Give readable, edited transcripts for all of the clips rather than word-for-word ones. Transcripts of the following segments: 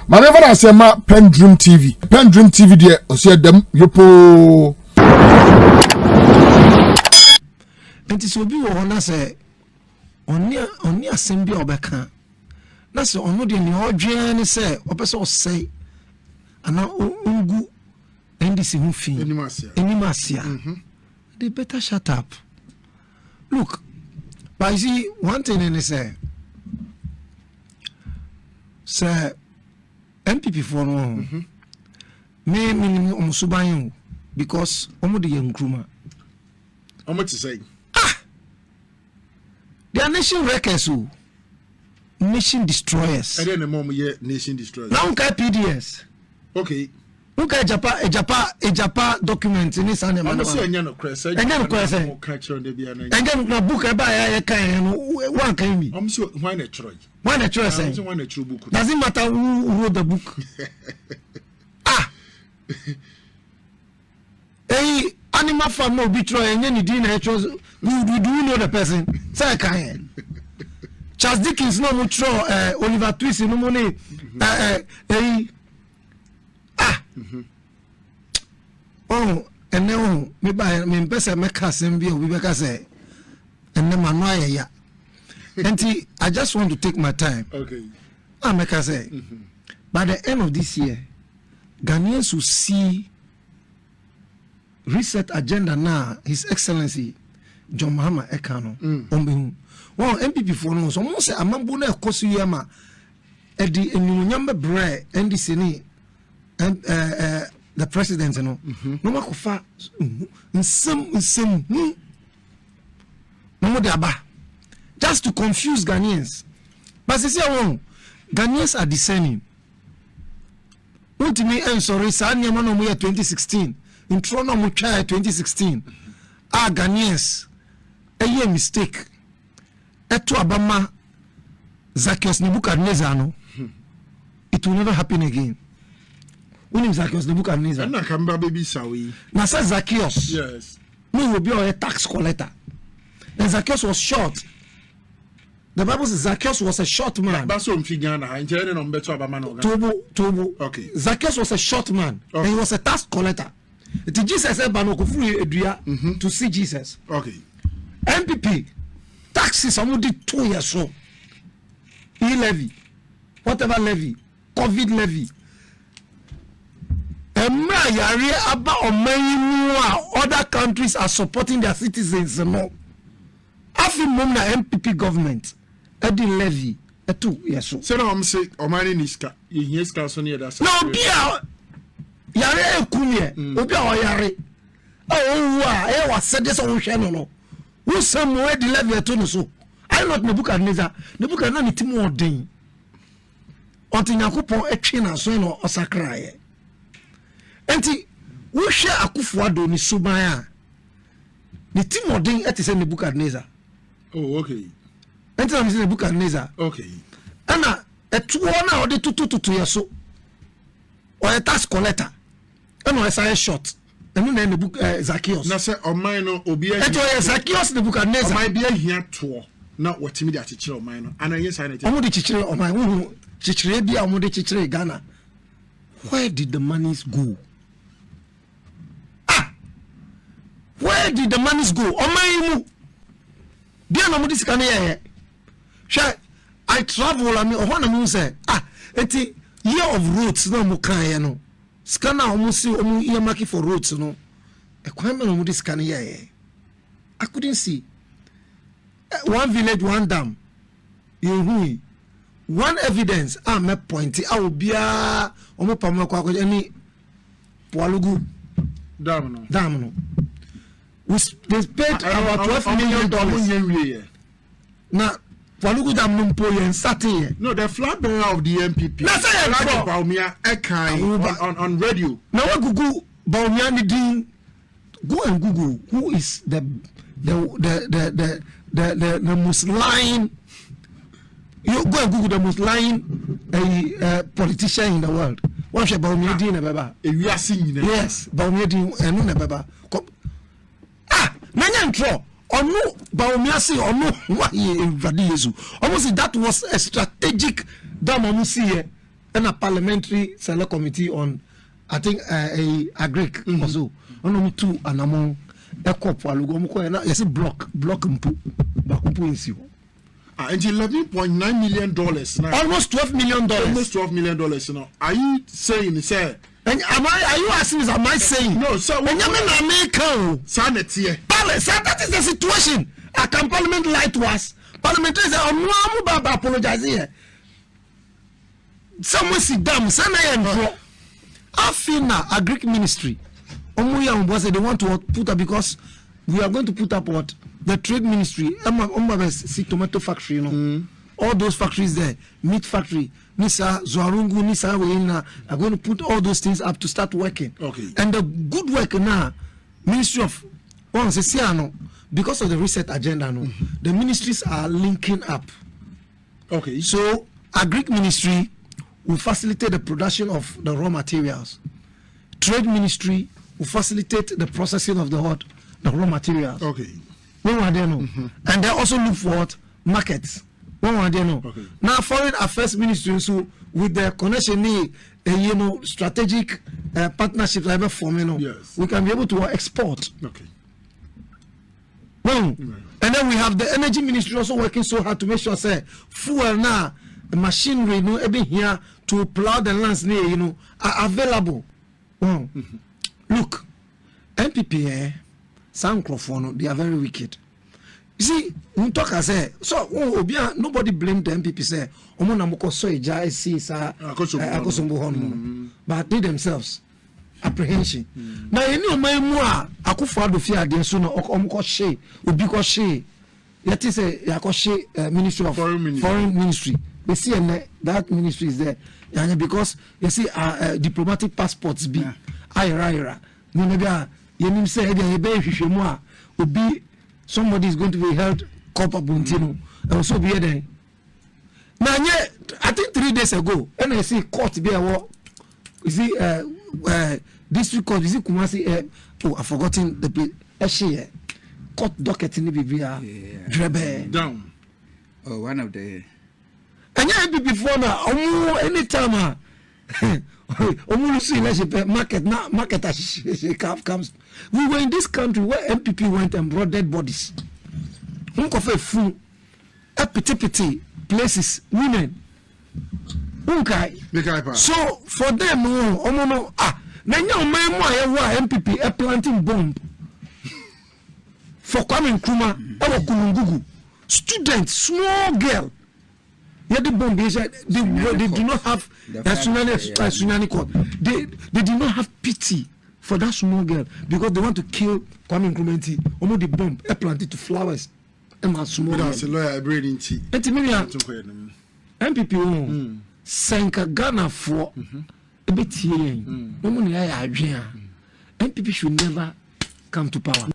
Maneva na sema PENDREAM TV. PENDREAM TV de osia dem yopo. Enti so bi wo hona se oni asem bi obeka. Na se ono de ni odwe ne se opese osei. Ana ungu ndisi hu fin. Enimasia. They better shut up. Look, but you see one thing in say MPP for no me omusubanyo because omo de yankruma omo to say they are nation wreckers, nation destroyers. And then the mom ye nation destroyers. Now okay PDS. Okay. Okay, Japa document in this animal. I'm saying no crest. And then question. And then na book I can one can be. I'm sure why not Troy? Why not Troy say? Why not true book? Doesn't matter who wrote the book. Hey, animal farm no be Troy and then you didn't chose. Do you know the person? Say I can. Charles Dickens no more Troy. Oliver Twist no money. Hey. Oh, and now me buy me person make us and be we because and then manoya ya. And I just want to take my time. Okay. I make us say by the end of this year, Ghanaians will see reset agenda now. His Excellency John Mahama Ekano. Well, MPP for no so mo say amambo na ekosu yama e di enyunyam bre NDC and the president, you know, no makofa nsem no more just to confuse Ghanaians. But see how Ghanaians are discerning. Not me and sorry, Sanya no 2016. In Toronto mo 2016. Ghanaians a mistake. Eto abama Zacchaeus Nebuchadnezzar no. It will never happen again. When Zacchaeus Nebuchadnezzar. Na kamba baby sawi. Na say Zacchaeus. Yes. No will be a tax collector. And Zacchaeus was short. The Bible says Zacchaeus was a short man. That's what I'm figuring out. I'm on better about man. Tobo. Okay. Zacchaeus was a short man. Okay. And he was a tax collector. It is Jesus said to see Jesus. Okay. MPP taxes somebody 2 years so. E-levy, whatever levy, COVID levy. Other countries are supporting their citizens. No, after moment MPP government, Eddie levy, 2 years so. So now I'm saying, Omani Niska, yes, Cassonia. That's no, Pia Yare Kumye, Obia Yare. Oh, was said this on channel. Who somewhere the levy at so. I'm not Nebuchadnezzar. Nebuchadnezzar need more ding. Until Yakupo a china so no osakra. Enti we share Akufo-Addo ni subaya. Ni timo ding eti se Nebuchadnezzar. Oh, okay. Enti na se Nebuchadnezzar. Okay. Ana etu na odi tutu yeso. O a tax collector. Eno esa short. Enu na Zacchaeus. Na se oman no obi a. Eto Zacchaeus Nebuchadnezzar. Oman bi ahia to. Na watimi de achichire oman no. Ana yes I omo de chichire oman hu chichire bia omo de chichire Ghana. Where did the monies go? Where did the monies go? Oman mu. Dia na omo de sika na ye. Hwe I travel and ohona mu say eti year of roads na mo kan ye no. Sika na omo si omo year market for roads no. E kwan me na omo de sika na ye. I couldn't see. One village, one dam. You one evidence. Me pointy. I will be a omopamako any Poalugu dam no. They paid about $12 million. Now Poalugu dam no po yen sati. No, the flag bearer of the MPP. That's it. Bawumia ekai on radio. Now what Google Bawumia nidin. Go and Google who is the most lying. You go and Google the most lying politician in the world. What should Bawumia din baba? Yes, Bawumia din enu na baba. Nanya ntro. Onu Bawumia say onu wa ye Yesu. Almost that was a strategic dam omu see and a parliamentary select committee on, I think, a agric also. On 2 and among a couple, yes, block mpu issue. And $11.9 million now. Almost $12 million. Almost $12 million now. Are you saying, sir? And are you asking? Am I saying? No, sir. When you mean American, that is the situation. I can Parliament lie to us. Parliamentarians say, "Oh no, I'm apologize here." Someone sit down. Sana and I feel now Agric Ministry. Omuya was they want to put up because we are going to put up what the Trade Ministry. See tomato factory, you know, all those factories there, meat factory. Nisa Zoarungu, Nisa Wena are going to put all those things up to start working. Okay. And the good work now, Ministry of because of the reset agenda, the ministries are linking up. Okay. So Agric Ministry will facilitate the production of the raw materials. Trade Ministry will facilitate the processing of the raw materials. Okay. And they also look for what? Markets. Okay. Now Foreign Affairs Ministry, so with the connection, strategic partnerships like forming, yes, we can be able to export. Okay. And then we have the Energy Ministry also working so hard to make sure say fuel now, the machinery, here to plow the lands are available. Look, MPP, some microphone, they are very wicked. You see, we talk as so nobody blamed the MPP say but they themselves apprehension. Now you know more Akufo-Addo fear the so no she obi ko she yet is a Ministry of Foreign Ministry. They see that ministry is there because you see diplomatic passports be ira no maybe you say obi somebody is going to be held culpable and also be there. Now I think 3 days ago and I see court be district court, is it Kumasi? I've forgotten the place. Court docket in the BBR. Down. Oh, one of the. And yeah, before now, anytime. Market comes. We were in this country where MPP went and brought dead bodies. Full pity places, women. So for them, MPP a planting bomb for coming Nkrumah, students, small girl. Yeah, the bomb they do not have tsunami court. They do not have pity for that small girl because they want to kill Kwame Nkrumah. Almost the bomb planted to flowers. Small girl. MPP Sanka Ghana for a bit here. MPP should never come to power.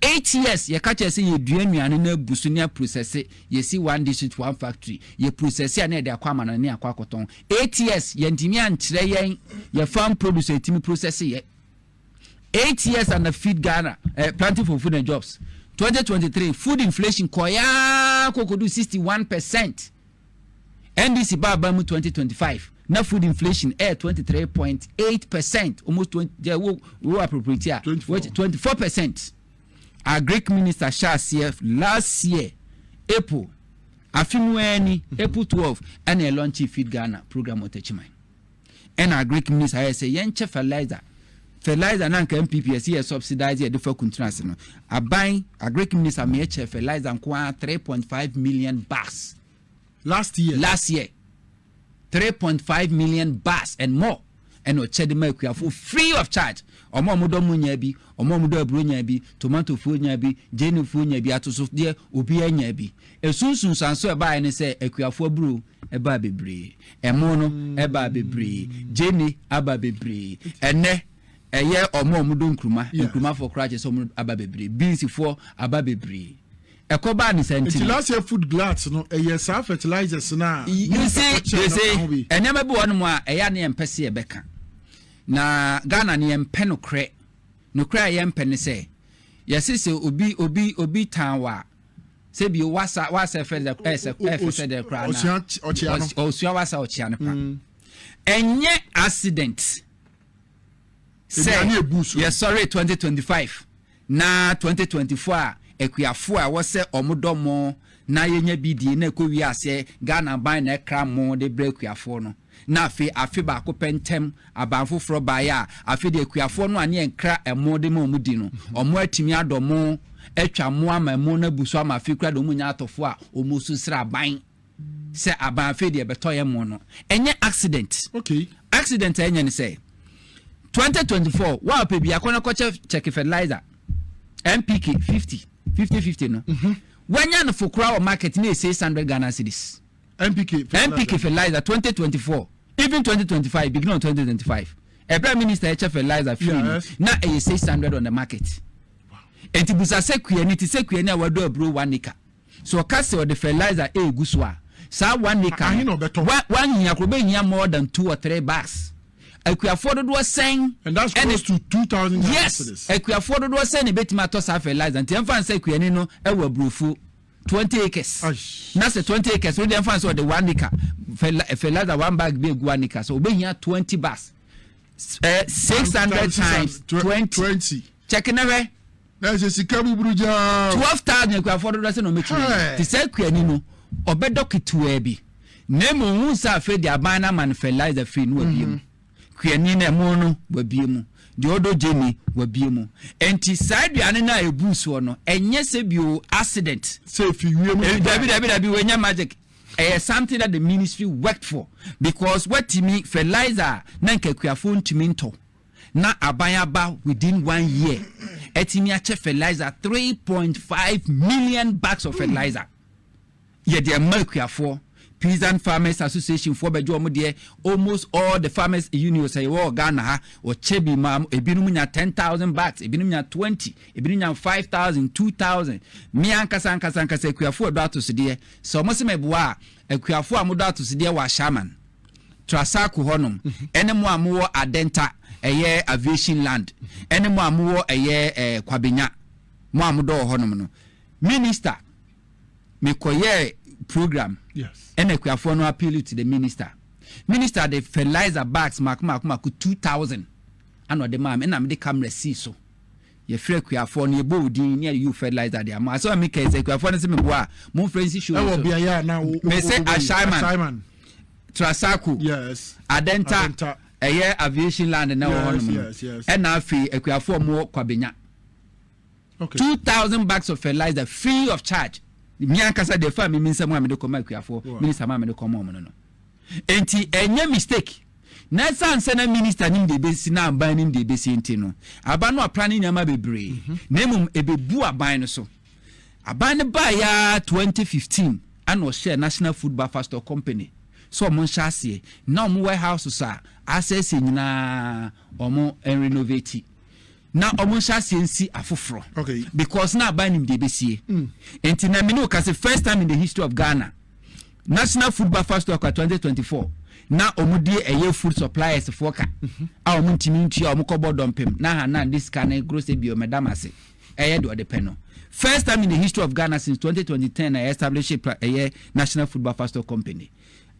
8 years you catch say you duanuane na busunia process you see one district one factory you process na de akwama na ne akwakoton 8 years you ntimi ankyere yen you farm producer ntimi process ye 8 years and the feed Ghana planting for food and jobs 2023 food inflation koya kokodu 61%. NDC baba mu 2025 na food inflation 23.8%, almost 20 we appropriate here 24%. Our Greek minister CF last year April afimweni April 12 and a launch feed Ghana program otechimai. And our Greek minister say yenche fertilizer na nka MPPS here subsidize the different countries no. A buying a Greek minister me fertilizer and 3.5 million bags. Last year 3.5 million bags and more. And no chedima for free of charge. Omo mudo munya bi, omo mudo abro nya bi, tomato fu nya bi, jenu fu nya bi, atoso de obi anya bi. Esunsun sanso e ba ne se akuafo abro e ba bebre. Emo no e ba bebre. Jeni aba bebre. Ene eye omo mudo nkruma for crutches omo aba bebre. Beans for aba bebre. Ekoba ni senti. Last year food glass no yes fertilizers na. You say enema bi wonu mu a eya ne empese e beka. Na Ghana ni empe no kre ye empe ne se yesese obi tanwa se bi wasa fe de kra na osua wasa ochia ne pa Enye accident. Say, yes, sorry, 2025. Na 2024, Equiafua was say Omudomo, na yenye bidi, ne kuya Ghana by ne cramo, de break your phone. Na fe afiba copentem, abanfo fro baya, afi de Equiafono and yen cra a modemo mudino, or more timia domo, etcha moa my mona busama fikra domuniato foa, or mususra bang. Say abanfe de betoya mono. Enye accident. Okay. Accident enye say. 2024 wa pe bia kona ko check fertilizer MPK 50 no wanya no fokura o market na 600 Ghana cedis MPK fertilizer 2024 even 2025 beginning of 2025 Prime Minister fertilizer free na 600 on the market enti busa sekue ni ti sekue ni awado abro 1 acre so kase o the fertilizer eguso a sa 1 acre one hia ko be hia more than 2 or 3 bags Equiafodo was saying, and that's close to 2,000. Yes, Equiafodo was saying a bit matter fertilizer. And Tianfan say Quianino, ever brufu 20 acres. That's the 20 acres. So the infants or the 1 acre fertilizer 1 bag big 1 acre. So be here 20 bags. 600 times 20. Checking away. That's a Sikabu Bruja 12,000 Equiafodo doesn't know me. To say Quianino, or bedoki to Ebi. Nemo Musa fed the Abana man fertilizer free no him. Kwianine mono wabiemu de odo jeni wabiemu enti side ane na ebuso no enye se bio accident say if you David wenya magic something that the ministry worked for because what me fertilizer na nkakwiafo ntumi nto na abanyaba within 1 year etimi ache fertilizer 3.5 million bags of fertilizer ye de makwiafo Peasant Farmers Association for Bejomo de almost all the farmers unions say Ghana or Chebi mam ebinumnya 10,000 bags, ebinumnya 20, ebinumnya 5,000, 2,000. Mianka sanka se kuafo dato sidie. So mosime bua kuafo amudato sidie wa shaman. Trasaku honum. Enemo amuwo adenta eye aviation land. Enemo amuwo eye kwabinya. Mo amudo honum no. Minister mekoye program. Yes. And Equiafono no appeal to the minister. Minister the fertilizer bags mark 2,000. I know the ma'am and I'm the camera see so. Ye free Equiafono ye body near you fertilizer there. Ma so I make Equiafono se me boa. Mon friends issue. That will be a year now. Me say Ashaiman. Trasaku. Yes. Adenta. A year aviation land now. Yes. And now free Equiafono more kwabenya. Okay. 2,000 bags of fertilizer free of charge. Miankasa de fa me minsa mo amede koma akuafo minister ma amede koma mo no enti enye mistake na sanse na minister nim de besi na aban nim de besi enti no aban no aplan nyama bebre na emum ebebu aban no so aban ne ba ya 2015 and was share National Food Buffer Store Company so mo nhyase na mo warehouse sa access nyina omo renovate na omunsha sensi afoforo okay because na ban him de besie enti na me no ka say first time in the history of Ghana National Food Buffer Store 2024 na omudie eye food suppliers foka a omuntimi ntua omukobo dompem na ha na this kind grocery bio madam ase eye de ode peno first time in the history of Ghana since 2010 I established a National Food Buffer Store Company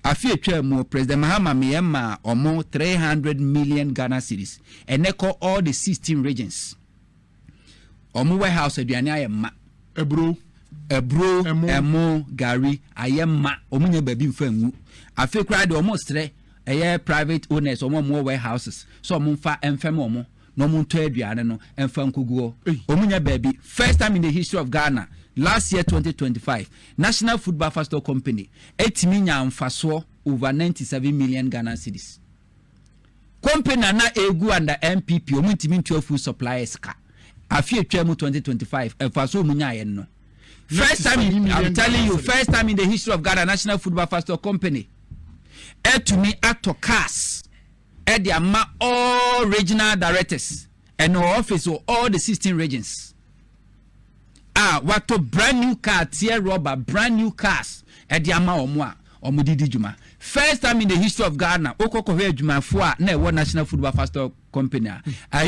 afi etwa mu President Mahama Miyama omo 300 million Ghana cedis and echo all the 16 regions omo warehouse aduane ayema ebro emo gari ayema omo nya babi mfa nwu afi kra de omo stre private owners omo mo warehouses so omo mfa emfem omo no mo nto aduane no emfa nkuguo omo nya babi first time in the history of Ghana last year 2025 National Food Buffer Store Company etimi nya mfaso over 97 million Ghana cedis company na egu under MPP omutimi ntua food suppliers ka afi etwa mu 2025 mfaso munya ye no first time I'm telling you first time in the history of Ghana National Food Buffer Store Company etumi ato cars ediama all regional directors and office of all the 16 regions what to brand new car tier rubber brand new cars ediama omudidi juma first time in the history of Ghana okoko he juma fo na e National Food Buffer Store Company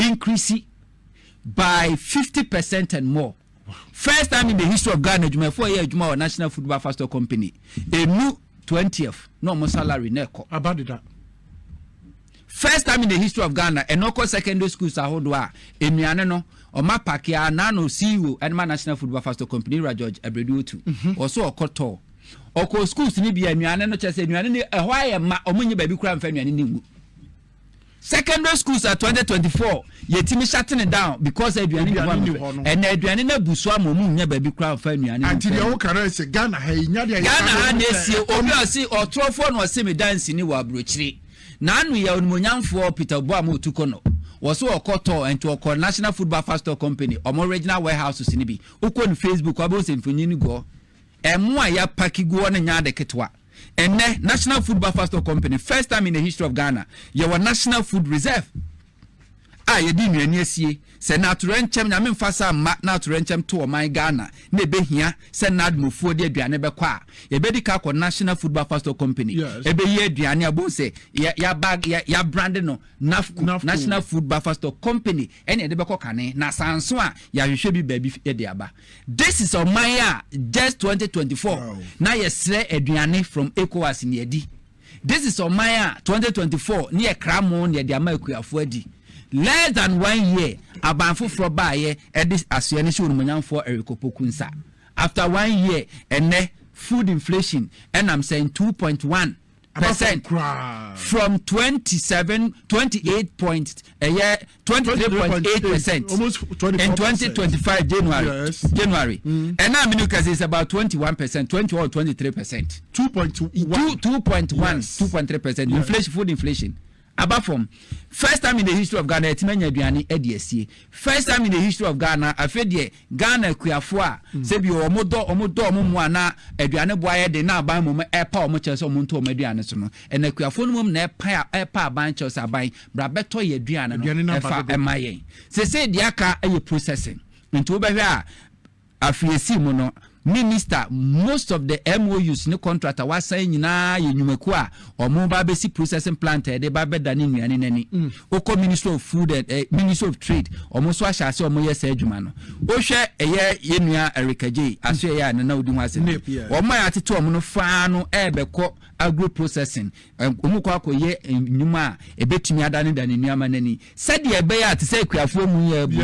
increase by 50% and more. First time in the history of Ghana juma fo ye juma National Food Buffer Store Company enu 20th no mo salary na eko about that first time in the history of Ghana and local secondary schools ahodoa enuane no Oma Pakia Nano CEO and National Football Fast Company George Abredu too. Also Okoto. Oko schools ni bi anuane no chese anuane ni ehwa ma omunye baby kura mfa anuane ni ngu. Secondary schools are 2024 yetimi shutting down because aduane ni and aduane na busu am omunye baby kura mfa anuane. Until you can say Ghana hey nya dia. Ghana ha na esi obi osi otrofo no se me dance ni wa abrochiri. Na anu ya onimonyamfo Peter Boam otukono. Also Okoto and to Oko National Football Fast Company or original warehouses in Ibi. Uko on Facebook about Symphony go. And more ya paki go on and yard ketwa. And National Football Fast Company, first time in the history of Ghana, your National Food Reserve. You didn't see, say natural chem, I mean, fasa natural chem to my Ghana. Nebe here, send nad mufo de Dianebe qua. A bedika for National Football Fast Company. Yes. Ebe ye Diania Bose, ya bag, ya branded no, National Football Fast Company, and a debako cane, na sanswa, ya you should be baby ediaba. This is on my just 2024. Wow. Now you say Adriani from ECOWAS in Yedi. This is on my 2024, near Cramon, near the America for Eddie. Less than 1 year, Abanfo for buy this association money for Erikopokunsa. After 1 year, and food inflation, and I'm saying 2.1% from 23.8% almost 24% in 2025 January. Yes. January. And now because it's about 21%, 20 or 23%. 2.1, yes. 2.3%. Inflation, food inflation. Apart from first time in the history of Ghana, etimenya aduane ediesie. First time in the history of Ghana, afedie Ghana kuafo a sebi omodo omo ana aduane boaye de na aban mom epa omo chese omo nto omo aduane so no. Ena kuafo no mom na epa aban chese aban bra beto ye aduane no efa emayen. Se di aka eye processing. Nti obehwe a afiesi mu no Minister, most of the MOUs no contractor was saying na yenyumeku a omo ba besi processing plant de ba beda ni nuane nani. Oko Minister of Food and Minister of Trade omo so ahase omo yesa adwuma no. O hwe eye yenua Erika J aso ye na odi ho ase. Omo ya teto omo no fa no ebekọ agro processing. Omo kwa akoye nyuma a ebetimi adane dane nuama nani. Said ye be ya te say kuafo mu ye bu.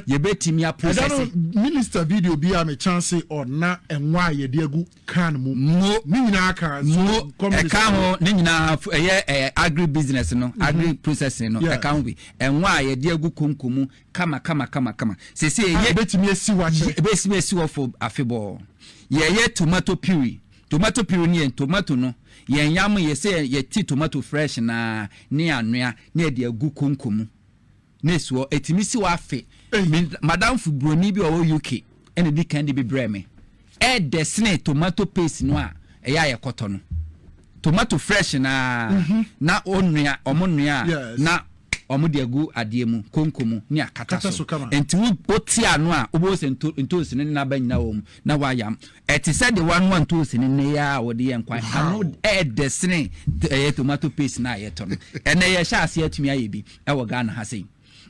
Ye betimi a processing. Minister video be am a chance or na enwa ye de agu kan mu ni nyina kan so eka ho ni nyina agri business no agri processing no eka ho bi enwa ye de agu konkomu kama sese ye betimi esi wache betimi esi wo for afebo ye tomato puree ni tomato no ye nyam ye se ye ti tomato fresh na ni anoa na de agu konkomu nesuo etimi si wa afe madam Fubroni bi o UK ene di kan de be breme desne tomato paste no a eya yekoto no tomato fresh na na onua omonua na omode agu ademu konkomu ni akata so enti oti anu a obo se ntosi ne na ba nyina wo mu na wayam eti said the one ntosi ne ya wode ye nkwan anu desne tomato paste na yeto no ene ye sha ase atumi ayebi e wo Ghana ha sei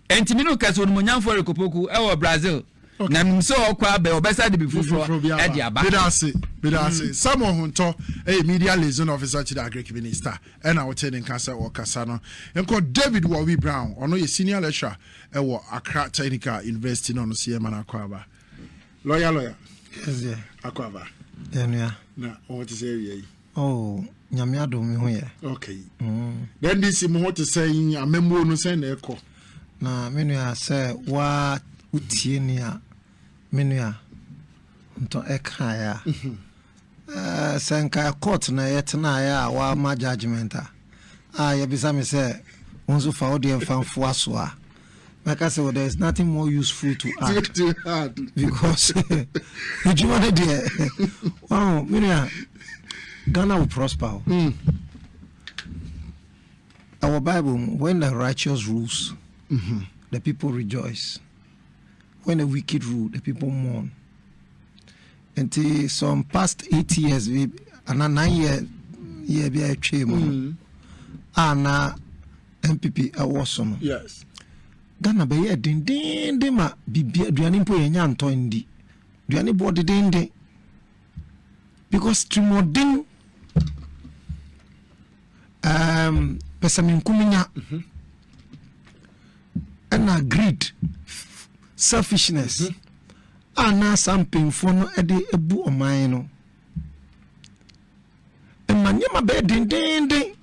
enti minu kaso onumonyamfo Erikopoku e wo Brazil. Okay. Na mso okwa be obesa de bifufro e di aba. Bedase. Someone who to media liaison officer to the agric minister and our telling cancer or Casano. And called David Wawi Brown, or no senior lecturer at Accra Technical University on CM Aquaba. Lawyer. Yes, yeah. Aquaba. Yeah. Now, what is area? Oh, Nyamiado me here. Okay. Then this is what to say a memo no send echo. Na menu say what utienia menua nto eka ya senka court na yetna ya wa ma judgment ye bisa me say onzo fa odi enfamfo aso a like I said, there is nothing more useful to add because you want there wow menua Ghana will prosper. Our Bible, when the righteous rules, the people rejoice. When the wicked rule, the people mourn. Until some past 8 years, and 9 years, be a chairman. Anna MPP awesome. Yes. Ghana be ye din ma bibia duane mpo ye nya nto ndi. Duane body din because trimodin pesamin kuminya and greed, selfishness. Ana something for no edi ebu oman Emanyama be ding.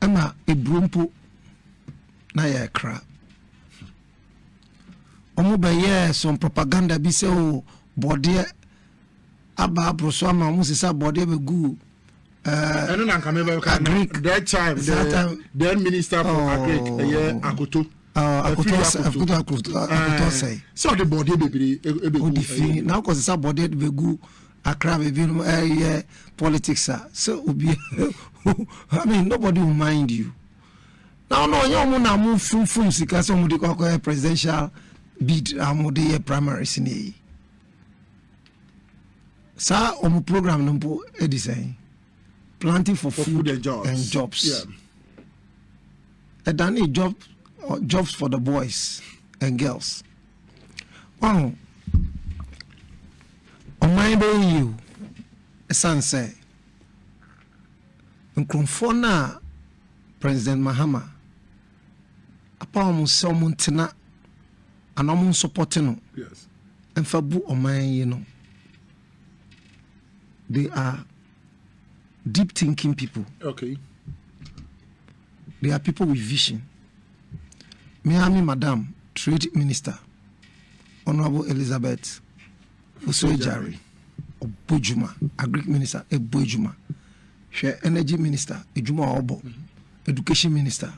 Ama ebrumpo na ya kra. Omo be ye some propaganda bi se o body aba broso ama omo se sa body be gu eno na nka me be ka that time the minister for agric akoto akoto say so the body be gu now cause sa body be gu akra be no politics so obi I mean nobody will mind you now no you na move fun sika so mo dey presidential bid amode primaries ni sa omo program no po e design planting for food and jobs. Yeah. And then jobs for the boys and girls. Wow. On my way you a son say Nkrumfona President Mahama upon someone tina and I'm supporting. Yes. And fabu on my you know. They are deep thinking people. Okay. They are people with vision. Miami Madam, Trade Minister, Honorable Elizabeth Osojari, Obojuma, Agric Minister, Ebojuma, Energy Minister, Ejuma Obo, Education Minister,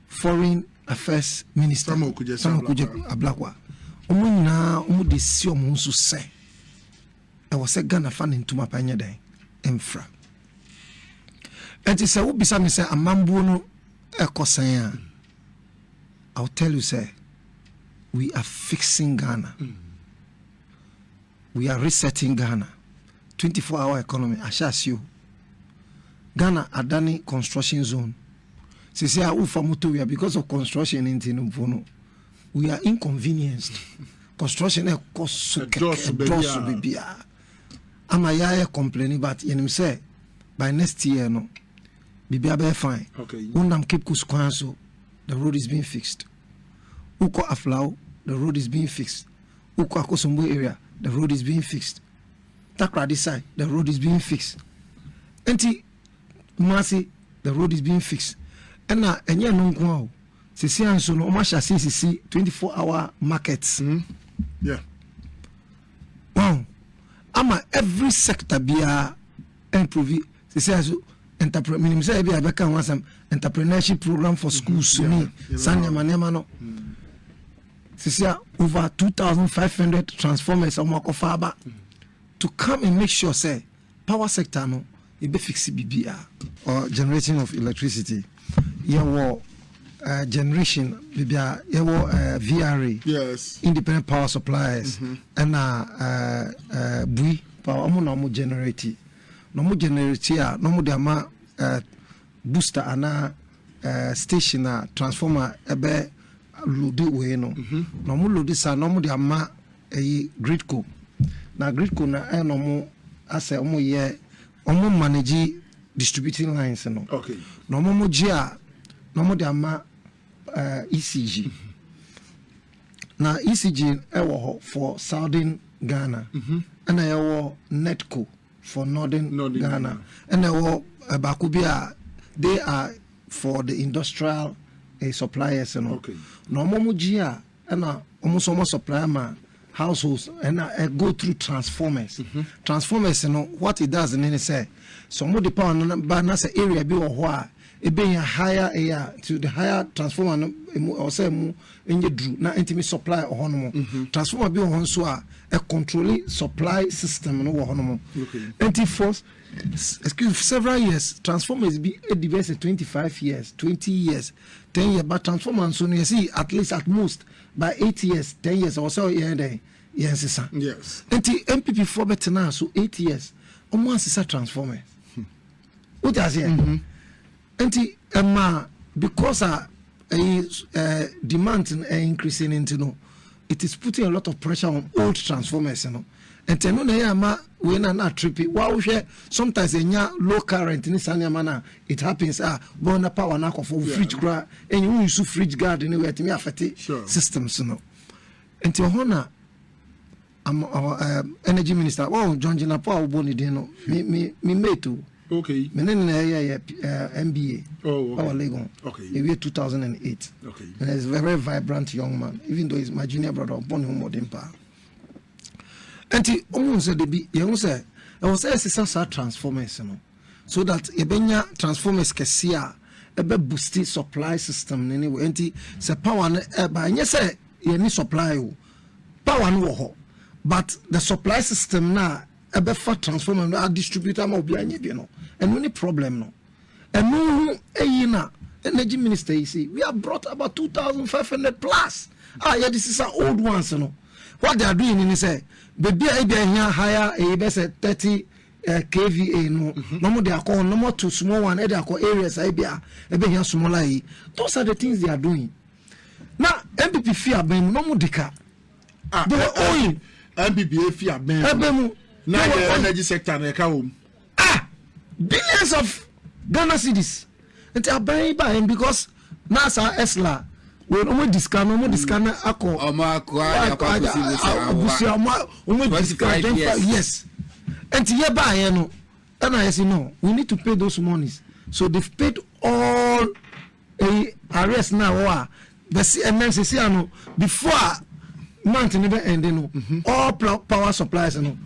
Foreign Affairs Minister, Samokuja Ablakwa. Omuna de si omunsu se. I was a Ghana fan into my panya day, infra. And it's a would me say a mambuno ekosaya. I'll tell you, say, we are fixing Ghana. We are resetting Ghana. 24-hour economy, I shall see you. Ghana Adani construction zone. Say we are because of construction in Tinubu. We are inconvenienced. Construction costs bibia. I'm a complaining, but you say by next year no. Bibia be fine. Okay. Undam Cape Coast, the road is being fixed. Uko Aflao, the road is being fixed. Uko Akosombo area, the road is being fixed. Takra this side, the road is being fixed. Enti Masi, the road is being fixed. And now, and yeah, no go. Sisi anso no omasha sisi 24-hour markets. Yeah. Wow. Ama every sector be improve. Sisi anso entrepreneurship program for schools no. Over 2,500 transformers to come and make sure say power sector no e be fix BBR or generating of electricity. Generation BBR VRA, yes, independent power suppliers and bui power no generate. No more generator, no more dama booster ana station transformer ebe load we no. No more load sa no more dama gridco. Na gridco na no more ase omo ye omo manage distributing lines no. Okay. No more gia no more dama ECG. Na ECG ewo for Southern Ghana. And ewo Netco for Northern Ghana. And Bakubia, they are for the industrial suppliers. Okay. No more Gia, and almost supplier ma households, and go through transformers. Transformers, what it does, and then it say, so more the power, but not the area be or why. It being a higher air to the higher transformer or say in your drew, not intimate supply or honomo. Transformer be on so a controlling supply system no honomo. Anti force several years, transformers be a device 25 years, 20 years, 10 years, but transformers so you see at least at most by 8 years, 10 years or so yes. Anti MPP for better now, so 8 years. Almost is a transformer. What does it? Anti because demand increasing into no, it is putting a lot of pressure on old transformers, and then no we na trippy. Wow, share sometimes low current in Sanyamana. It happens. Born a power knock of fridge gra and you use fridge guard anywhere to me affect systems. Until Hona, I'm our energy minister. Oh, John Jinapa Boni Dino. Me too. Okay. MBA. Oh, okay. Our Legon. Okay. The year 2008. Okay. And he's a very vibrant young man, even though he's my junior brother, born him more than pa. And he almost said, you say, I was a transformers, so that Ebenya transformers Kessia, a boosted supply system anyway. And he said, power, and yes, you need supply power no, but the supply system now. A better transformer, a distributor, and any problem no. And no, energy minister, you see, we have brought about 2,500 plus. Yeah, this is an old one, so what they are doing is say, baby, higher a 30 kVA, no more they are called no more to small one, they are called areas, here smaller. Those are the things they are doing. Now, MPP fear, no more dika. They were owing MPP fear, now the energy sector billions of Ghana cedis. And they are buying by him because NASA Esla will almost discount yes. And to buy and I say no, we need to pay those monies. So they've paid all arrests now before month never end all power supplies you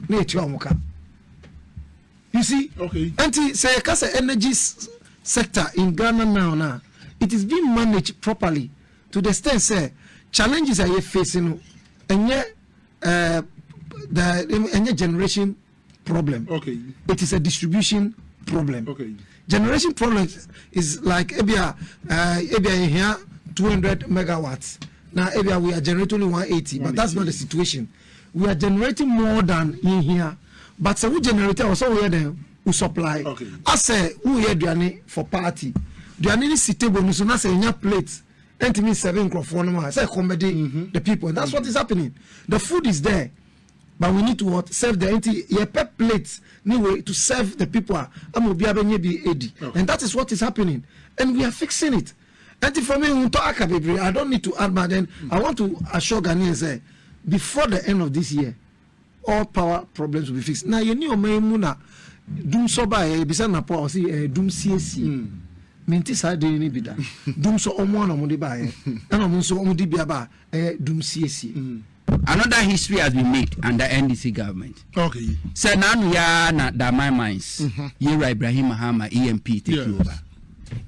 see, okay. And say because the energy sector in Ghana now it is being managed properly to the extent say challenges are facing and yet the generation problem. Okay. It is a distribution problem. Okay. Generation problem is like here 200 megawatts. Now we are generating only 180, but that's not the situation. We are generating more than in here. But so we generate also we supply. Okay. I say we here Duane for party. Duane is sitable, so na say nya plate. And me 7 microphone no say accommodate the people. And that's what is happening. The food is there, but we need to serve the empty per plate anyway to serve the people. And that is what is happening, and we are fixing it. And for me, I don't need to add, but then I want to assure Ghanaians before the end of this year, all power problems will be fixed. Now, you know, doom so by Bisa Napa or see doom CSC. Mintis I didn't be that. Doom so on one on the buy, and I'm so on the Biaba, doom CSC. Another history has been made under NDC government. Okay. So now we are not that my minds. Yera Ibrahim Mahama EMP take over.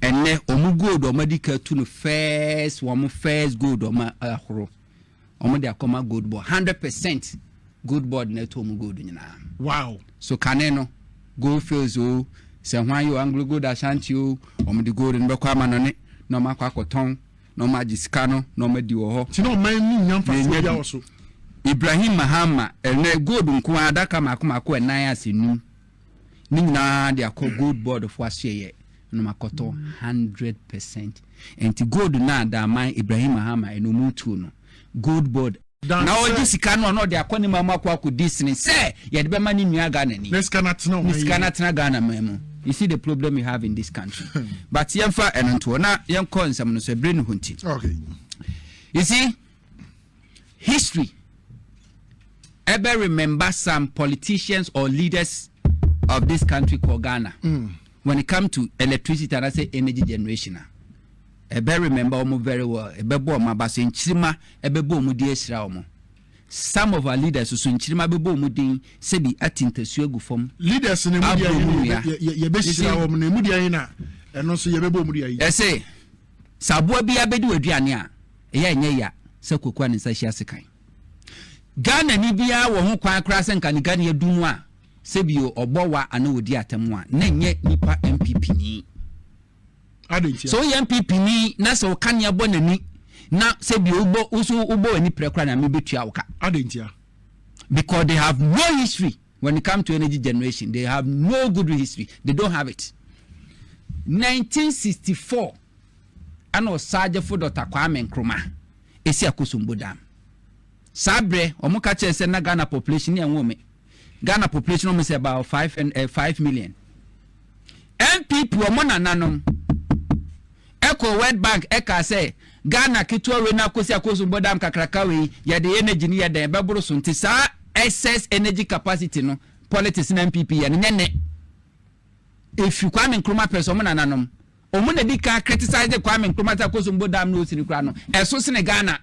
And ne omu gold o medical to the first gold o ma ahoro. Omo de akoma gold board 100% gold board net omu gold nyina. Wow. So kaneno gold fields o se hwan yo Anglo Gold Ashanti o omo de gold no bekwa ma no ne no ma kwa koton no ma gisika no no ma di wo ho. Ti no man ni nyamfa fo ya wo so. Ibrahim Mahama ene gold nko adaka makomako enan asenu. Ni nyina de akọ gold board of wasiye. No makoto 100%. And to gold na da man Ibrahim Mahama eno mutu no gold board. Now all this cano no de akoni mama kwa ku disni say ye de be mani nua Ghana ni. This cannot Ghana memo. You see the problem we have in this country. But yemfa enonto na yenko nsam no so brain hunti. Okay. You see history ever remember some politicians or leaders of this country called Ghana. When it comes to electricity and I say energy generation, I remember almost very well. Some of our leaders who in Chima Bebo Mudin Sebi Atinta Suegu from leaders in Mudia, Mudia, and also Yabebo Mudia. I say Sabuabi Abedu Adriania, ya, Sakukwan and Sashasakai. Ghana Nibia were who quite crass and Kanigania Dunwa. Sebio Obowa anu di atemwa nenye nipa MPP ni so MPP ni na so kanya bonani na sebio ubo ni prekra na mebetua woka adentia because they have no history when it comes to energy generation. They have no good history. They don't have it. 1964 ano saje for Dr. Kwame Nkrumah esi akosombo dam sabre omuka che se na Ghana population ya nwome Ghana population almost about 5 million. NPP womana nanom. Echo World Bank eka say Ghana kitwa we na kosi akoso bodam kakraka we ya de energy ni ya de beboro so nti sa excess energy capacity no politics na NPP ya nene. If you Kwame Nkrumah person womana nanom omuna di ka criticize Kwame Nkrumah ta koso bodam no sini kra no eso sene Ghana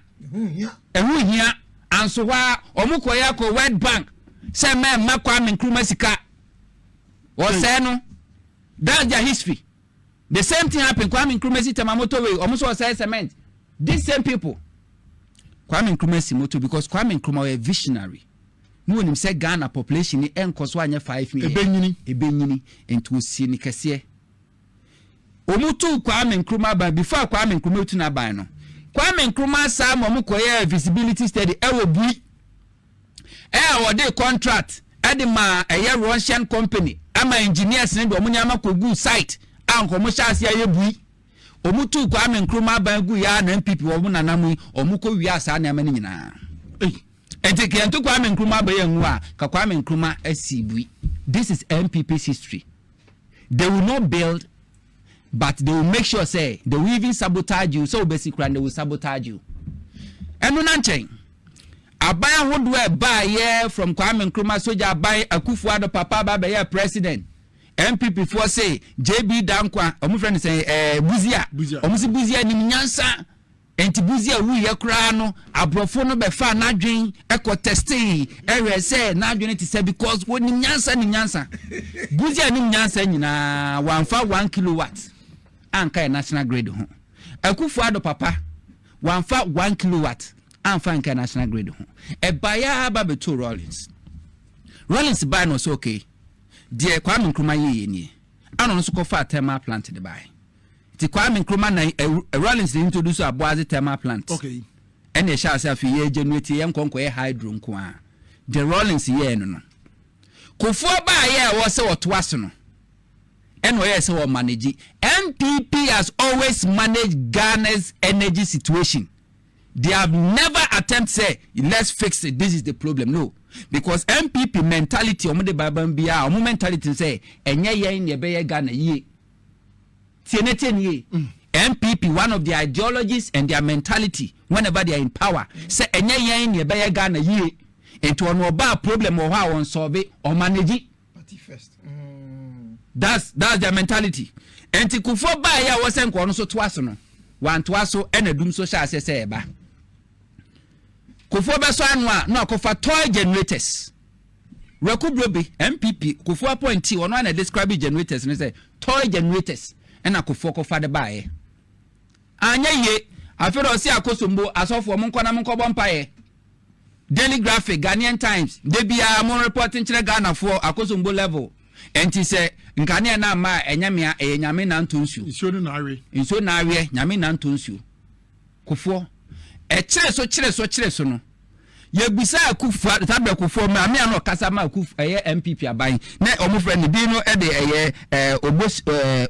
ehu hia anso wa omukoya ko World Bank say ma Kwame Nkrumah sika o say no that's their history. The same thing happened. Kwame Nkrumah si Tamamoto way. Almost was cement. These same people. Kwame Nkrumah si moto because Kwame Nkrumah was a visionary. No one say Ghana population ni enkoso anya 5 million. Ebenyini into sini kese. Omutu Kwame Nkrumah ba before Kwame Nkrumah tu na ba no. Kwame Nkrumah sa mo koye visibility study e wo bui. Wo dey contract e dey ma Russian company. Ama engineers ne do omunya makogu site. Anko sha ye bui omutu Kwame Nkrumah bangu ya na MPP wo mu nanamu omuko wi asa na amani nyina etike entu Kwame Nkrumah ba ye nwa ka Kwame Nkrumah asibui. This is MPP's history. They will not build, but they will make sure say they will even sabotage you. So basically they will sabotage you. Enu na nchen abaya hodwe ba ye from Kwame Nkrumah soja abaya Akufo-Addo papa ba ye president. MPP for say JB Dankwa omu friend say Buzia omu si Buzia ni nyansa enti Buzia wu ye kra no abrofo no be fa na dwen eko testing say na dwen ti say because woni nyansa Buzia ni nyansa nyina wanfa 1 kilowatt anka national grid ho Akufo-Addo papa wanfa 1 kilowatt anfa anka national grid ho ebaya ba beto Rollins buy no so okay. Die Kwame Nkrumah ye ni ano nso ko fa thermal plant de bai ti Kwame Nkrumah na Rollins introduce aboaze thermal plant okay ene e sha afi ye generate ye nkonko ye hydro nko a the Rollins ye no kofo ba ye wo se woto aso no ene o ye se wo manage. NPP has always managed Ghana's energy situation. They have never attempted say let's fix it, this is the problem. No, because MPP mentality omo de babambia omo mentality say enye yen ye be Ghana ye tieneten ye. MPP, one of their ideologies and their mentality whenever they are in power say enye yen ye be Ghana ye into ono ba problem or how on solve it or manage party first. That's their mentality. And Kufo ba ya wasen ko no so toaso no wan toaso ena dum so sha say eba Kufo be so anwa na kofa toy generators Rekubrobe MPP Kufo appointee ono na describe generators and say toy generators ena Kufo kofa de bae anya ye afero si akosombo asofo mo nkona mo nkobọ mpae Daily Graphic Ghanaian Times de bia mo reporting kire Ghana for akosombo level enti se nkane na ma enyamia enyame na ntonsuo nsuo na awe nyame na ntonsuo Kufo kire so no ye bisa Akufo tabe Kufo ma me ano kasa ma Akufo MPP aban na omo friend bi no e de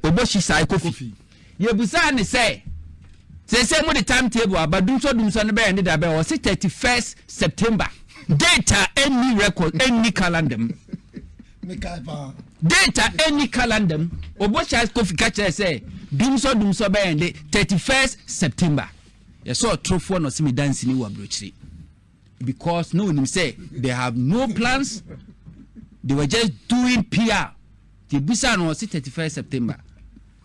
oboshi sai Kofi ye bisa ne say mo the timetable abadum so no be end da be o 31st September data any record any calendar data any calendar oboshi Kofi catch say dum so be end 31st September. Yes, so true no see me dancing in Wabrochri. Because no one say they have no plans. They were just doing PR. The bisa no 31st September.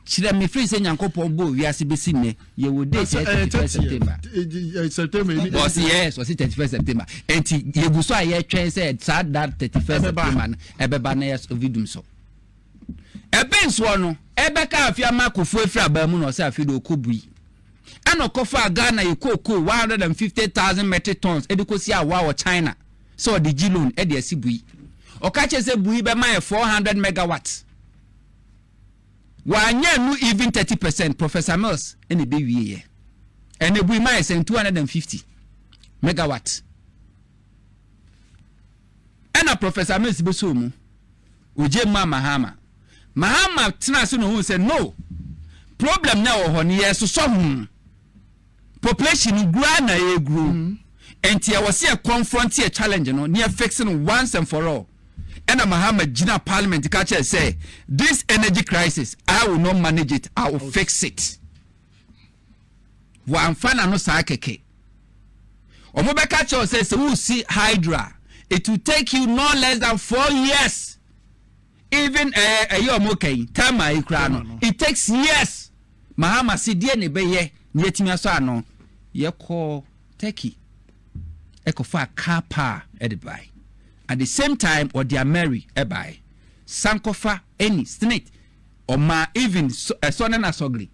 Chira me free say Nyankopon bo wi ase besi me. Ye wo day 31st September. September. Yes, was 31st September. Enti ye bu so aye twen say that 31st September ebeba na yes ovidum so. Ebe nso no ebeka afia makofu afira ba mu no say afido okobui. Ano kofa Ghana ye koko 150,000 metric tons edikosi awa wo China so the G-loan e de asibui okache se bui be ma 400 megawatts wanya nu even 30%. Professor Mills ene be wiye ene bui ma 250 megawatts ena Professor Mills be so mu oje Mahama tena so no hu say no problem na wo ho ne yeso so population grow na e grow enti e was here confront a challenge no near fixing once and for all ɛna Mahama gina parliament ka kyerɛ say this energy crisis I will not manage it, I will fix it. Wamfana no saa keke omo be ka kyerɛ say so we see hydra it will take you no less than 4 years. Even time it takes years. Mahama si die ne be ye ne yetimi aso ano ye call Turkey eko fa car pa edibai at the same time or their Mary ebai sankofa any snake or ma even son and asogri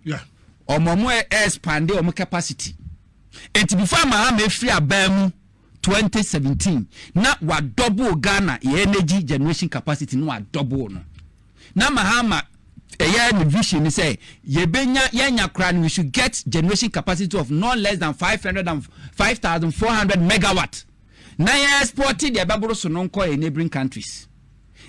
yeah or momo expand or capacity and before Mahama free abamu 2017 na wa double Ghana energy generation capacity no wa double no na Mahama the vision is say yenya kran we should get generation capacity of no less than 5,400 megawatt na ya exported the baburo so non call neighboring countries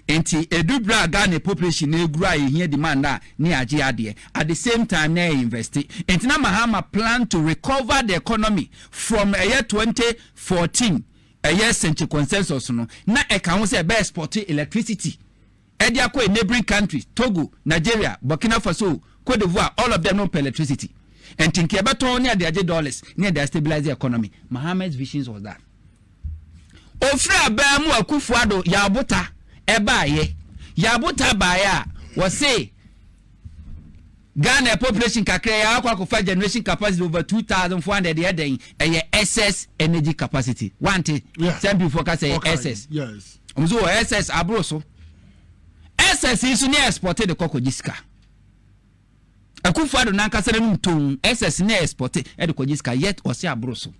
enti edubra Ghana population na egura here demand na ni age ade at the same time na invest enti na Mahama plan to recover the economy from a year 2014 a year century consensus no na e kan say be export electricity Edia ko neighboring countries Togo, Nigeria, Burkina Faso, Cote d'Ivoire, all of them no pay electricity. And think about near the dollars, near the stabilize the economy. Mohammed's visions was that. Ofra Bamu Akufo-Addo Yabuta ebaye. Yabuta baya was say Ghana population kakre ya kwa generation capacity over 2,400 the other excess energy capacity. Want it? Yeah. Some people can say excess. Yes. Umzo excess abroso. SS is near exported the cocoa jiska. Akufo-Addo nankasa no ton SS near exported the jiska yet or say abroso.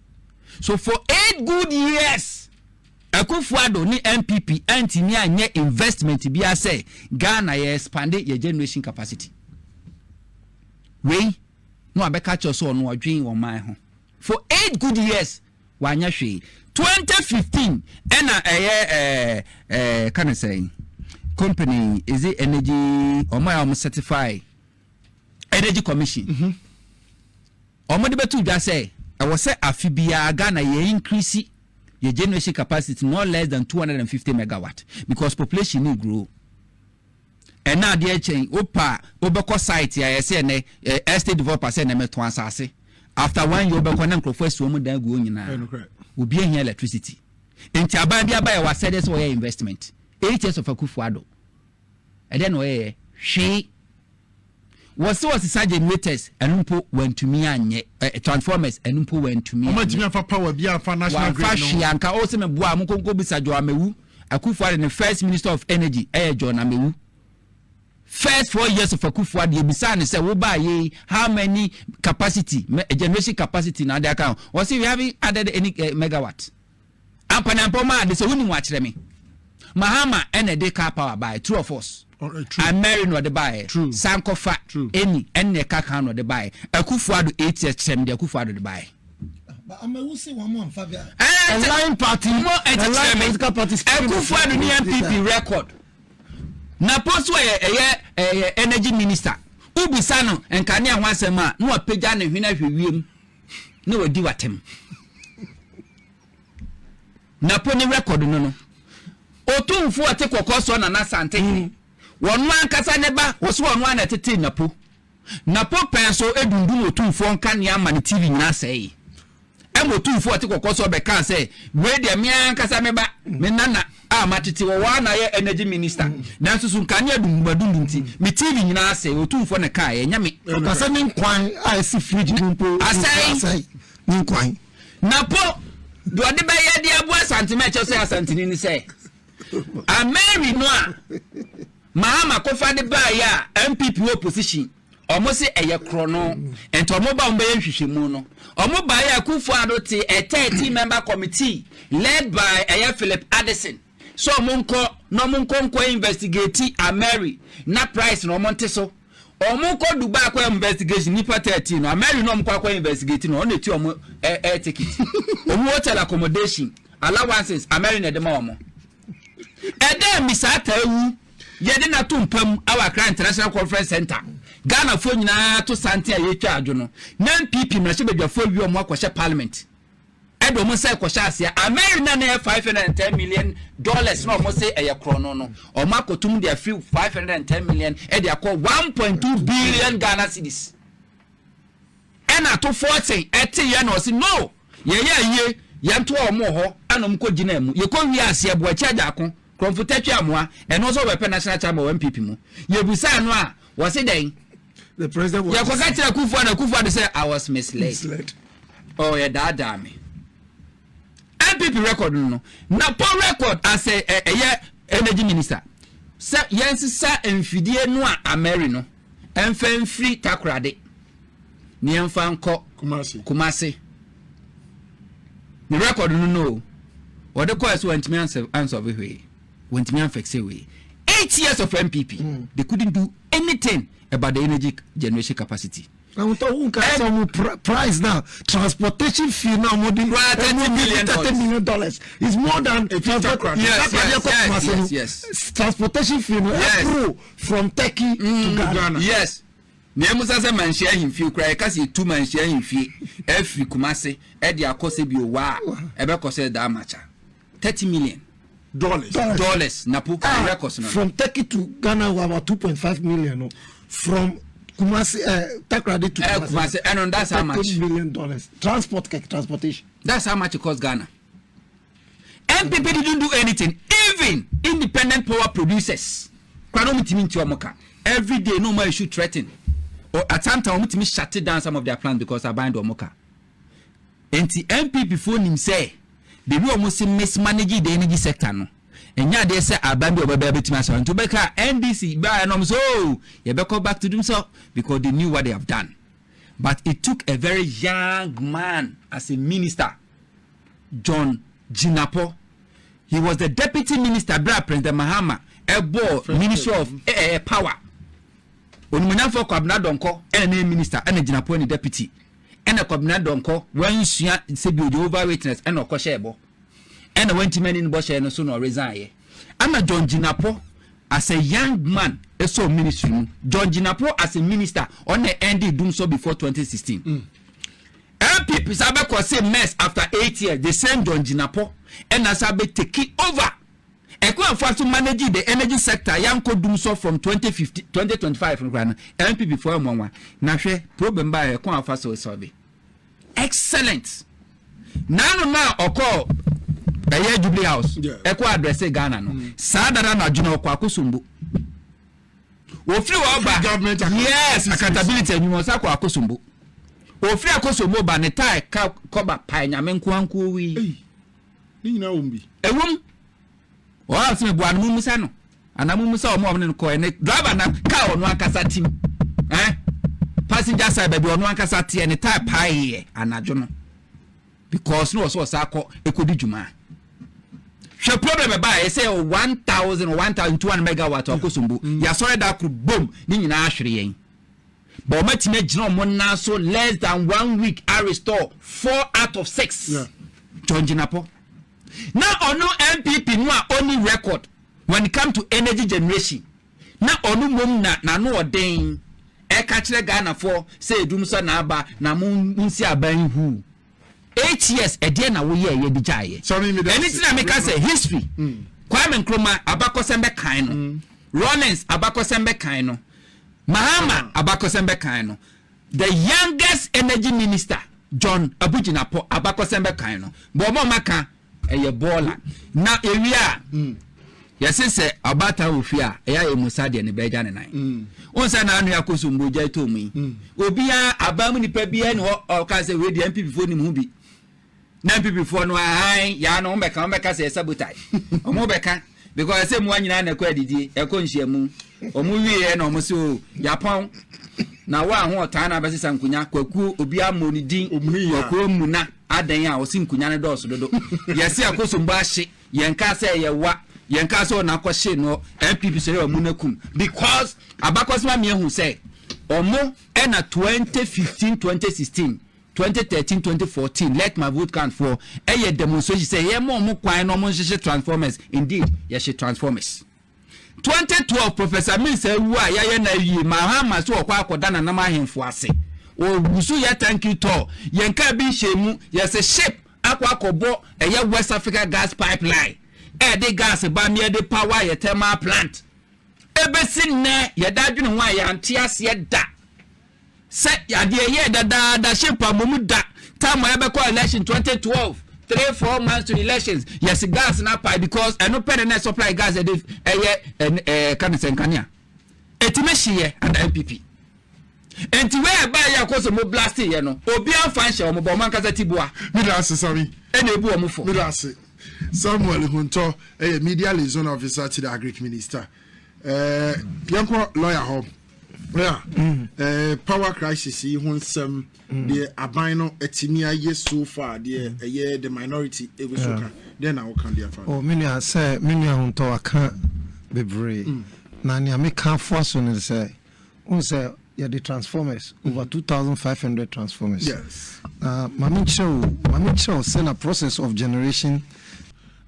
So for 8 good years Akufo-Addo ni MPP anti ni anye investment bi say Ghana ye expand your generation capacity. We no abeka cho so no adwen wo man ho. For 8 good years wanya hwe 2015 ena can I say company is it energy or my certified energy commission omo de betu dwa say I was say afibia Ghana ye increase your generation capacity no less than 250 megawatt because population need grow and now the chain opa obeko site ya say na estate developer say na meto asase after 1 year obeko na micro first wo dan go nyina obi ehia electricity enti aban bia ba ya wa say this way investment 8 years of Akufo-Addo. And then she was generators and umpo went to me anye transformers and umpo went to me. For power be for national grid. Anka also me boa mo konko bisa Jo Amewu. Akufo-Addo the first minister of energy John Amewu. First 4 years of Akufo-Addo bisa ne say wo ba ye how many capacity generation capacity na the account. Was we having added any megawatt? Ampanampo ma de say woni mu akire me. Mahama and a car power by true of us. I'm married no the buy. Sankofa any and the kakan no the buy. Akufo-Addo 8 years the Akufo-Addo the buy. But I'm a say 1 month Fabia. A line party more political party. Akufo-Addo ni MPP record. Na post a energy minister. Ubisano and Kania Wansema no peja ne hwena hwewiem. No di watem. Na poni record no. Otumfu ate kokoso na nasante wonu ankasa ne ba wo so wonu ana tete napo penso edundum otumfu onka ne ama ne TV nyina sei otumfu ate kokoso be kan say we de me ankasa me ba me nana matete wo wa na ye energy minister nanso so nka ne adundum nti me TV nyina sei otumfu ne ka ye nyame kasa ne nkwan a si fridge mpo asai ne nkwan napo do de be ye de abu asante me che say asante ni say Mary no Mahama kofa de ba ya MPP opposition omo se eye krono ento omo ba mba hwehwemu no omo ba ya Akufo-Addo te a 30 member committee led by Philip Addison so monko investigate Mary na price no monte so omo ko Dubai kwa investigation nipa 13 no Mary no mko kwa investigate no oneti omo ticket omo hotel accommodation allowances Mary na de ma omo Ede misata ewu yede na tumpam our Accra International Conference Center Ghana fo nyina to sante a yetwa adwo no na MPP mrahye bedwafo wi omo akɔhye parliament Addo mo say kwahyasia America na $510 million no mo say eye krono no o makotum dia free $510 million e dia call 1.2 billion Ghana cedis and to 40 ete ye no say no ye yanto o mo ho anom ko gina mu ye ko wi ase abo acha jako konfutatwa amoa eno so we national chamber MPP mu ye busa no a wo se den the president was Yakokatira Kufu say I was misled. Oh yeah, that me. MPP record no. Na po record as a energy minister. Say yes sir enfidie no a Ameri no. Emfa free takrade. Ni emfa nko Kumasi. Ni record no. What the cause wentimi answer we. Wentimi anfexe we. 8 years of MPP. They couldn't do anything about the energy generation capacity. I'm talking some price now. Transportation fee now more than $30 million. It's more than yes. Transportation fee now from Turkey to Ghana. Yes. Nemusa se man share him fee cry kasi 2 man share him fee every Kumasi e dia akose bi o wa e be kose da macha $30 million. Napu records no. From Turkey to Ghana about 2.5 million. No? From Kumasi Takrade to Kumasi and that's how much $30 million. Transportation. That's how much it costs Ghana. MPP didn't do anything. Even independent power producers. Every day no more issue threaten. Or at some time we shut down some of their plans because I bind Omoka. And the MPP phone him say they will almost mismanage the energy sector no. And yeah, they say abandon over baby to myself. To make NDC buy and so you better go back to them so because they knew what they have done. But it took a very young man as a minister, John Jinapo. He was the deputy minister, President Mahama, Minister of Power. When we now for Kwabena Donko, and a minister, and a Jinapo and a deputy, and a Kwabena Donko, when you see the over witness and a Koshebo. And I went to many in Bosch and soon or resign. I'm a John Jinapo as a young man, a so ministry. John Jinapo as a minister on the end doing so before 2016. MPP Sabako say mess after 8 years. The same John Jinapo and Asabe take it over. And go and to manage the energy sector. Young could do so from 2025 from Ghana. MPP for one. Now, problem by a Faso survey. Excellent. Now, occur. Eye Jubilee House eko address Ghana no sadara na adwuna okwa akosumbu ofiri oba government yes accountability anyumo sa kwa akosumbu ofiri akosumbu ba ne tai koba pa nyame nkoanko wi ni nyina wombi ewum o aseme bu anamu musa no anamu musa o mo ne ko ne driver na car ono akasa tim passenger side baby ono akasa tie ne tai pa ye anadwo no because no so akọ ekodi dwuma. She problem by say 1,000 or 1,200 megawatt akosumbu. Ya sorry that could boom ni nyina ahwere yen. But matime gina mo na so less than 1 week I restore 4 out of 6. Yeah. John Jinapo. Now ono MPP no only record when it come to energy generation. Now onu mom na no odin e ka kire Ghana for say edum so na aba na mun nsi aban hu. 8 years a day na we ye di jaye. Anything I make say history. Kwame Nkrumah abakosembe kan no. Rollins abakosembe kan no. Mahama abakosembe kan no. The youngest energy minister John Abujinapo abakosembe kan no. Bo mo maka eye baller. Na area yes say abata ofia eya emusa de ne beja ne nan. Onsa na anu yakosumbu jai to mu. Obia abamu nipa bia ne o ka say we di MPP fo ni mu bi. Na MPP for no han ya no mbeka say sabotage. Omo beka because say mu anyina na kwa didi e ko nhia mu. Omo wie na omo so Japan na wa ho otan na bese sankunya kwaku obi amoni din okwo mu na adan a osi nkunya ne do so dodo. Yesi akosombo ahye yenka say ye wa yenka so na kwahye no MPP say omo nakum because abakosma me hu say omo e na 2015 2016 2013 2014 let my vote count for a demonstration say ye mo kwan no mo hye transformers indeed ye hye transformers 2012 Professor Mills wu a ye na yi Mahama so okwa akoda na ahemfo ase o gusu ya thank you to ye nka bi hyemu ye se ship akwakobo eye West Africa gas pipeline the gas Bawumia the power ye thermal plant ebesin ne ye dadwene ho aye antiase da se yade ye da shepa momu da time ebe call election 2012 3-4 months to elections yes gas na pipe because no pen na supply gas kan senkania etimehie and MPP enti we ba ya koso mo blast ye no obi anfa nhye mo bo man kasa tibua me da asesami ena ebu o mo fo me da ase Samuel Hunto media liaison officer to the agric minister yanko lawyer home power crisis yi ho nsem the aban no etimi aye so far the minority ego so kan then I will can there for many say many Hunto aka bebre na nya me kan for so ne say un say yeah, the transformers over 2,500 transformers. Yes. Mami show send a process of generation.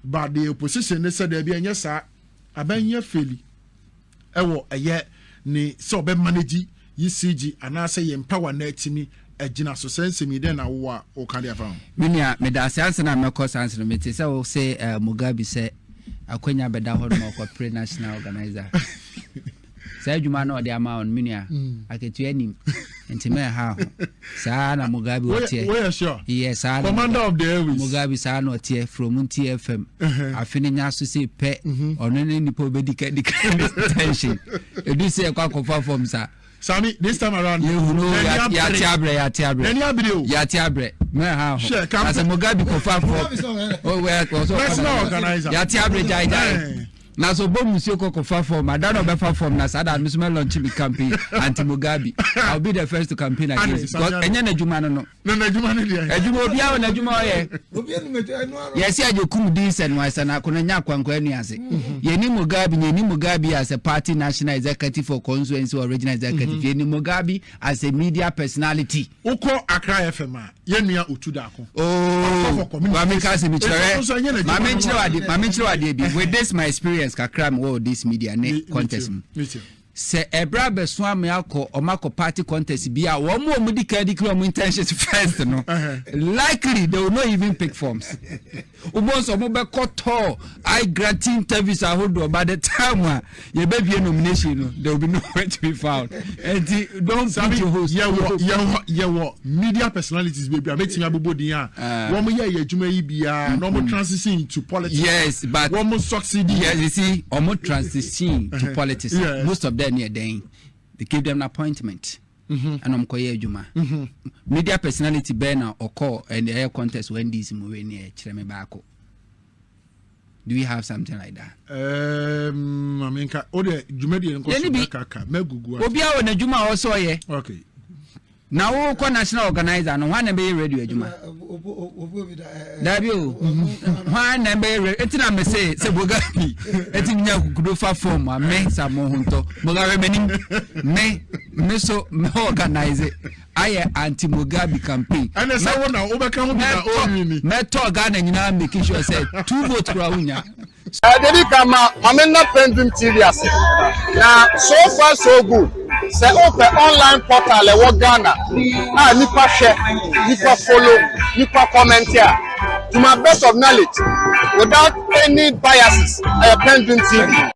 But the opposition they said there be any sa abanye feli. Ewo eye ni so be manage ECG and I say empower na timi ejina so sense mi den na wo o kan dia fa. Minia me da sense na me cause sense me say o say Mugabe say akwanya beda ho no ko pre national organizer. Say Juma no de ama on minia aketu anim enti me ha sa na Mugabe otie we sure yes sa commander of the airways Mugabe sa na otie from TFM afini nya so say pe ono ne nipo be dika tension edu say kwa kofa form sa Sami this time around you know ya tiabre me ha as Mugabe kofa form oh we national organizer ya tiabre jai na so bomusio kofa form adano be fa form na sada admission launch me campaign anti Mugabe I'll be the first to campaign against because enya na juma no na juma no dia ejuma obi a na juma oye yes ya jokum dis and wise na kono nya kwankwa anu ase yeni Mugabe as a party national executive for constituency or regional executive yeni Mugabe as a media personality uko Accra FM yenua otuda ko mami kasi mi chere mami chere wade bi with this my experience kakram wo this media ne contest se ebra beso am yakọ omako party contest bia wo mo di kadi mo intentions first no likely they will not even pick forms ubonso mo be koto I grant interviews ahodo by the time ye be be nomination no there will be nowhere to be found and don't put your host yeah media personalities baby ametim abobodin a wo mo ye adwuma yi bia no mo transition into politics yes but wo mo succeed yes you see omo transition to politics most of them near then they give them an appointment and koye adwuma media personality banner or call and the air contest when this movie near chireme baako. Do we have something like that? I mean, the Jumedi and Kaka, Megugu. Obia on a Juma also, yeah. Okay. Now, who national organizer, no one be radio Juma. W. One be it's not me say, Bogapi, it's in your Grufa form, I make some more hunto, Mugabe me so organize it. I anti Mugabe campaign. And the someone now overcome me talk Ghana and you making sure say 2 votes for Unya. Dedi kama amena PENDREAM TV ase. Na so far so good. Say open online portal e wo Ghana. Nipa share, nipa follow, nipa comment here. To my best of knowledge, without any biases, PENDREAM TV.